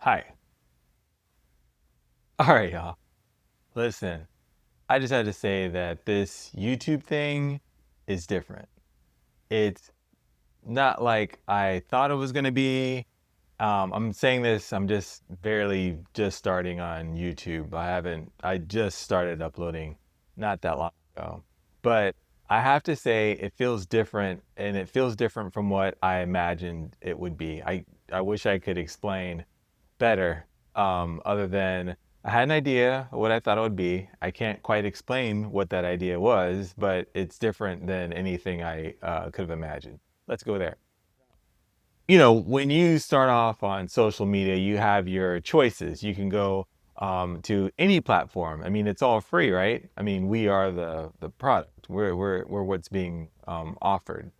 Hi. All right, y'all. Listen, I just had to say that this YouTube thing is different. It's not like I thought it was going to be. I'm saying this, I'm just barely just starting on YouTube. I just started uploading not that long ago. But I have to say, it feels different, and it feels different from what I imagined it would be. I wish I could explain better, other than I had an idea of what I thought it would be. I can't quite explain what that idea was, but it's different than anything I could have imagined. Let's go there. When you start off on social media, you have your choices. You can go to any platform. I mean, it's all free, right? I mean, we are the product. We're what's being offered.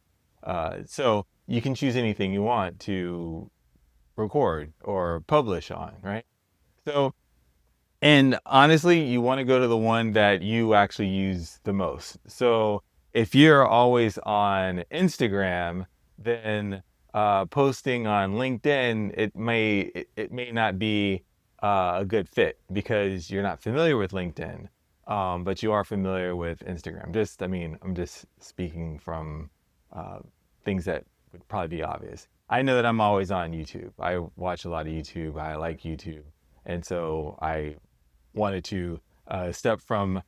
So you can choose anything you want to record or publish on, right? So, and honestly, you want to go to the one that you actually use the most. So, if you're always on Instagram, then posting on LinkedIn, it may not be a good fit because you're not familiar with LinkedIn, but you are familiar with Instagram. I mean, I'm just speaking from uh, things that would probably be obvious. I know that I'm always on YouTube. I watch a lot of YouTube. I like YouTube, and so I wanted to step from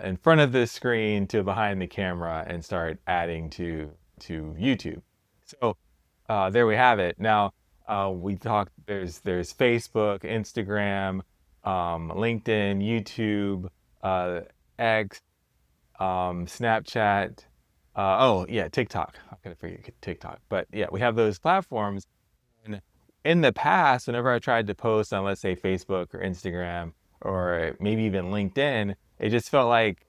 in front of the screen to behind the camera and start adding to YouTube. So there we have it. Now we talked. There's Facebook, Instagram, LinkedIn, YouTube, uh, X, Snapchat. Oh yeah, TikTok. I'm gonna forget TikTok, but yeah, we have those platforms. And in the past, whenever I tried to post on, let's say, Facebook or Instagram or maybe even LinkedIn, it just felt like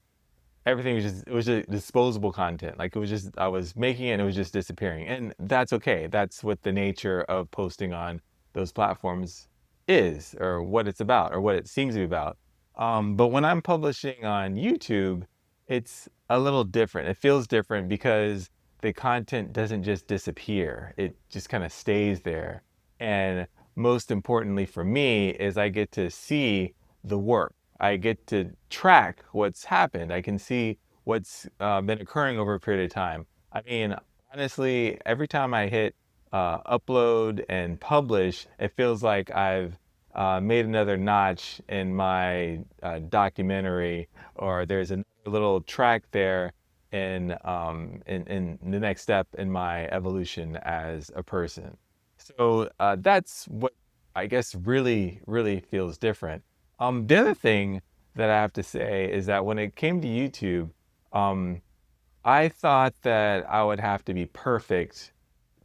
everything was just disposable content. Like it was just I was making it and it was just disappearing. And that's okay. That's what the nature of posting on those platforms is, or what it's about, or what it seems to be about. But when I'm publishing on YouTube, it's a little different. It feels different because the content doesn't just disappear. It just kind of stays there. And most importantly for me is I get to see the work. I get to track what's happened. I can see what's been occurring over a period of time. I mean, honestly, every time I hit upload and publish, it feels like I've made another notch in my documentary, or there's another little track there in the next step in my evolution as a person. So that's what I guess really feels different. The other thing that I have to say is that when it came to YouTube, um, I thought that I would have to be perfect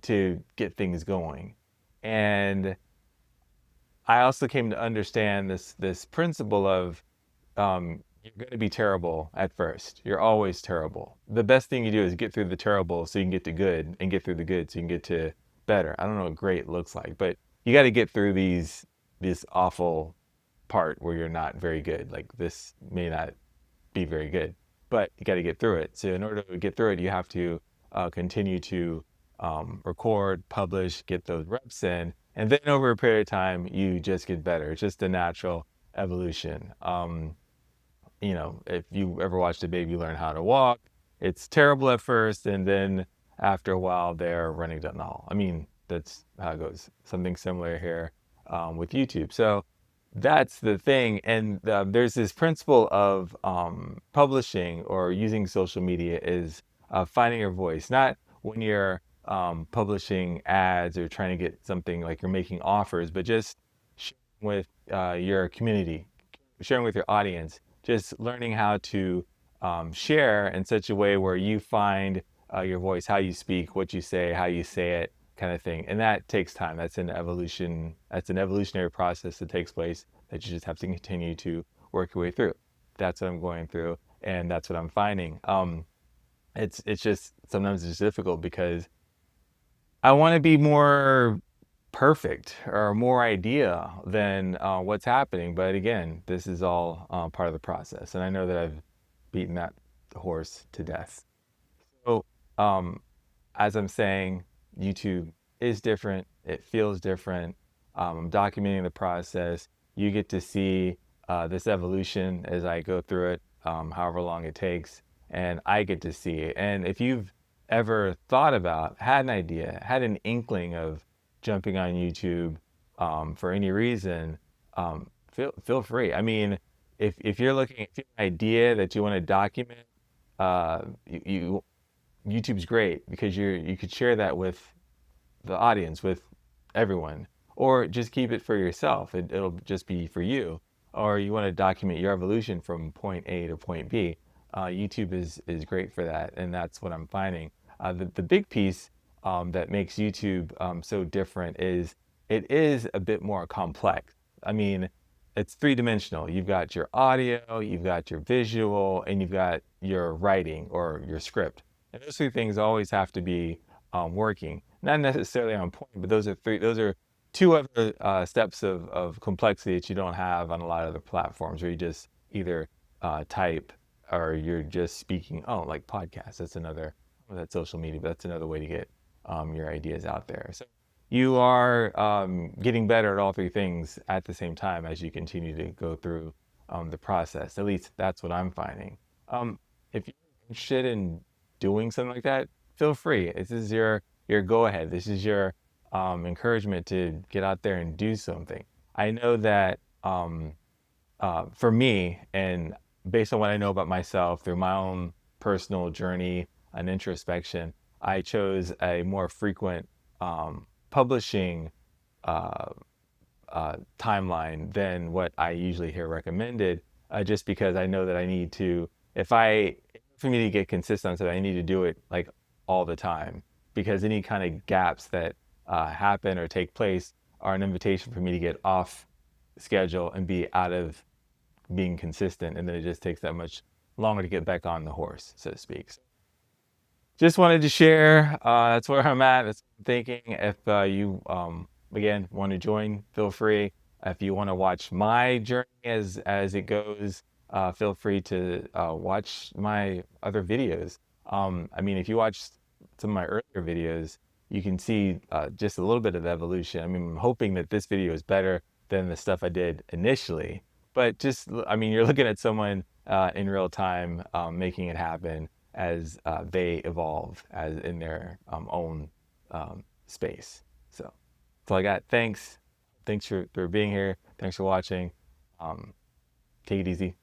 to get things going. And I also came to understand this principle of you're going to be terrible at first. You're always terrible. The best thing you do is get through the terrible so you can get to good, and get through the good so you can get to better. I don't know what great looks like, but you got to get through this awful part where you're not very good. Like this may not be very good, but you got to get through it. So in order to get through it, you have to continue to record, publish, get those reps in, and then over a period of time, you just get better. It's just a natural evolution. If you ever watched a baby learn how to walk, it's terrible at first, and then after a while, they're running down the hall. I mean, that's how it goes. Something similar here with YouTube. So that's the thing. And there's this principle of publishing or using social media is finding your voice, not when you're publishing ads or trying to get something like you're making offers, but just sharing with your community, sharing with your audience, just learning how to share in such a way where you find your voice, how you speak, what you say, how you say it, kind of thing. And that takes time. That's an evolution. That's an evolutionary process that takes place that you just have to continue to work your way through. That's what I'm going through, and that's what I'm finding. It's just sometimes it's difficult because I want to be more perfect or more idea than what's happening. But again, this is all part of the process. And I know that I've beaten that horse to death. So, um, as I'm saying, YouTube is different. It feels different. I'm documenting the process. You get to see this evolution as I go through it, however long it takes, and I get to see it. And if you've ever thought about, had an idea, had an inkling of jumping on YouTube for any reason, feel free. I mean, if you're looking at an idea that you want to document, you YouTube's great because you could share that with the audience, with everyone, or just keep it for yourself. It'll just be for you. Or you want to document your evolution from point A to point B. YouTube is great for that, and that's what I'm finding. The big piece that makes YouTube so different is it is a bit more complex. I mean, it's three-dimensional. You've got your audio, you've got your visual, and you've got your writing or your script. And those three things always have to be working. Not necessarily on point, but those are two other steps of complexity that you don't have on a lot of other platforms where you just either type or you're just speaking. Oh, like podcasts. That's another, well, that's social media, but that's another way to get your ideas out there. So you are getting better at all three things at the same time as you continue to go through the process. At least that's what I'm finding. If you're interested in doing something like that, feel free. This is your go ahead. This is your encouragement to get out there and do something. I know that for me, and based on what I know about myself through my own personal journey and introspection, I chose a more frequent publishing uh, timeline than what I usually hear recommended, just because I know that I need to, for me to get consistent on something, I need to do it like all the time because any kind of gaps that happen or take place are an invitation for me to get off schedule and be out of being consistent. And then it just takes that much longer to get back on the horse, so to speak. So just wanted to share. That's where I'm at. That's what I'm thinking. If you, again, want to join, feel free. If you want to watch my journey as it goes, feel free to watch my other videos. I mean, if you watch some of my earlier videos, you can see just a little bit of evolution. I mean, I'm hoping that this video is better than the stuff I did initially. But just, I mean, you're looking at someone in real time making it happen as they evolve as in their own space. So that's all I got. Thanks. Thanks for being here. Thanks for watching. Take it easy.